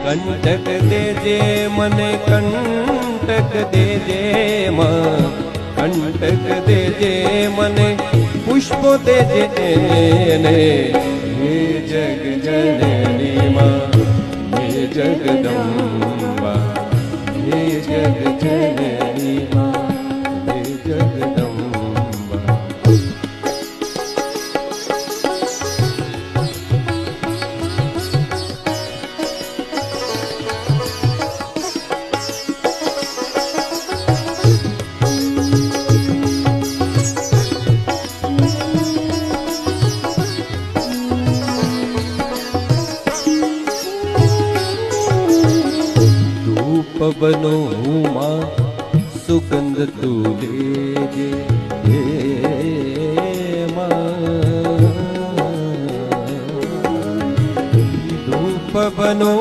કંટક દેજે મને કંટક દેજે માં, કંટક દેજે મને પુષ્પો દેજે ને, હે જગ જનની માં, હે જગદંબા, હે જગ જનની માં, હે જગદંબા. પવનો માં સુગંધ તું લેજે હે માં, પવનો